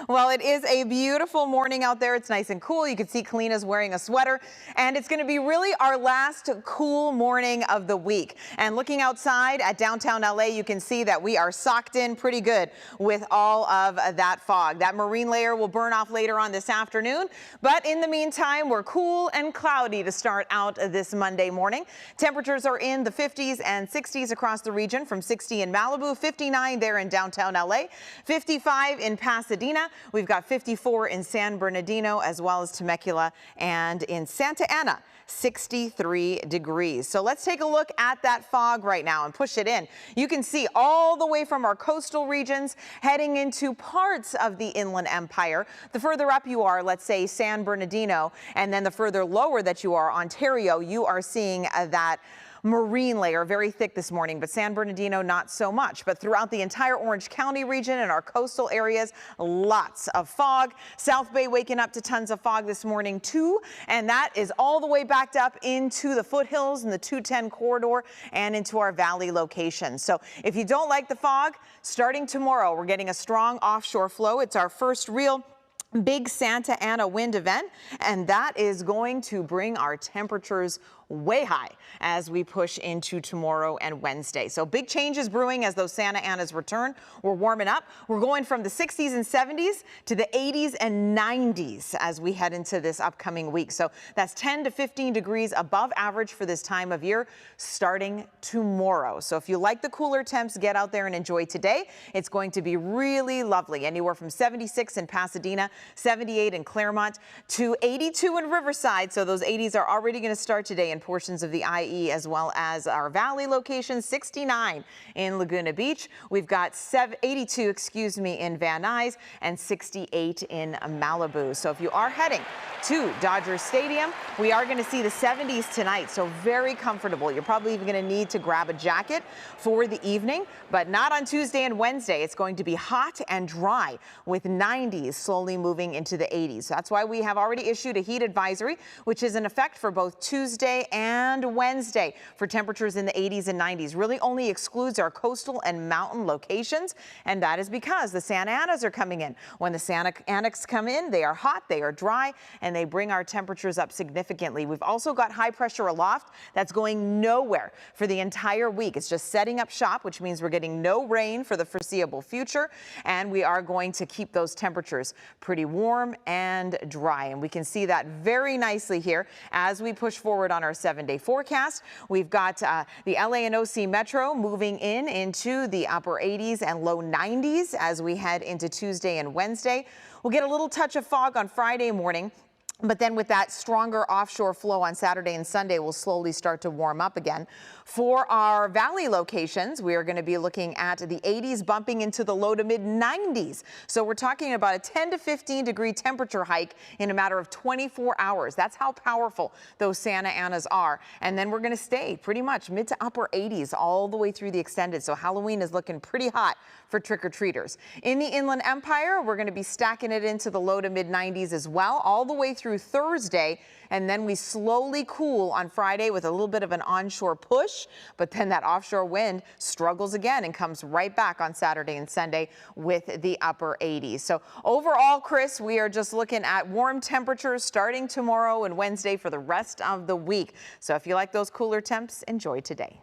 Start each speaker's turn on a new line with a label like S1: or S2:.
S1: Well, it is a beautiful morning out there. It's nice and cool. You can see Kalina's wearing a sweater, and it's going to be really our last cool morning of the week. And looking outside at downtown LA, you can see that we are socked in pretty good with all of that fog. That marine layer will burn off later on this afternoon, but in the meantime, we're cool and cloudy to start out this Monday morning. Temperatures are in the 50s and 60s across the region, from 60 in Malibu, 59 there in downtown LA, 55 in Pasadena. We've got 54 in San Bernardino, as well as Temecula, and in Santa Ana, 63 degrees. So let's take a look at that fog right now and push it in. You can see all the way from our coastal regions heading into parts of the Inland Empire. The further up you are, let's say San Bernardino, and then the further lower that you are, Ontario, you are seeing that marine layer very thick this morning, but San Bernardino not so much. But throughout the entire Orange County region and our coastal areas, lots of fog. South Bay waking up to tons of fog this morning too, and that is all the way backed up into the foothills and the 210 corridor and into our valley locations. So if you don't like the fog, starting tomorrow, we're getting a strong offshore flow. It's our first real big Santa Ana wind event, and that is going to bring our temperatures way high as we push into tomorrow and Wednesday. So big changes brewing as those Santa Anas return. We're warming up. We're going from the 60s and 70s to the 80s and 90s as we head into this upcoming week. So that's 10 to 15 degrees above average for this time of year starting tomorrow. So if you like the cooler temps, get out there and enjoy today. It's going to be really lovely. Anywhere from 76 in Pasadena, 78 in Claremont, to 82 in Riverside. So those 80s are already going to start today in portions of the IE, as well as our valley locations. 69 in Laguna Beach. We've got 82, in Van Nuys, and 68 in Malibu. So if you are heading to Dodger Stadium, we are going to see the 70s tonight. So very comfortable. You're probably even going to need to grab a jacket for the evening, but not on Tuesday and Wednesday. It's going to be hot and dry with 90s slowly moving into the 80s. So that's why we have already issued a heat advisory, which is in effect for both Tuesday and Wednesday for temperatures in the 80s and 90s. Really only excludes our coastal and mountain locations, and that is because the Santa Anas are coming in. When the Santa Anas come in, they are hot, they are dry, and they bring our temperatures up significantly. We've also got high pressure aloft that's going nowhere for the entire week. It's just setting up shop, which means we're getting no rain for the foreseeable future, and we are going to keep those temperatures pretty warm and dry. And we can see that very nicely here as we push forward on our 7-day forecast. We've got the LA and OC Metro moving into the upper 80s and low 90s as we head into Tuesday and Wednesday. We'll get a little touch of fog on Friday morning, but then with that stronger offshore flow on Saturday and Sunday, we'll slowly start to warm up again. For our valley locations, we are going to be looking at the 80s bumping into the low to mid 90s. So we're talking about a 10 to 15 degree temperature hike in a matter of 24 hours. That's how powerful those Santa Anas are. And then we're going to stay pretty much mid to upper 80s all the way through the extended. So Halloween is looking pretty hot for trick-or-treaters. In the Inland Empire, we're going to be stacking it into the low to mid 90s as well, all the way through Thursday, and then we slowly cool on Friday with a little bit of an onshore push, but then that offshore wind struggles again and comes right back on Saturday and Sunday with the upper 80s. So overall, Chris, we are just looking at warm temperatures starting tomorrow and Wednesday for the rest of the week. So if you like those cooler temps, enjoy today.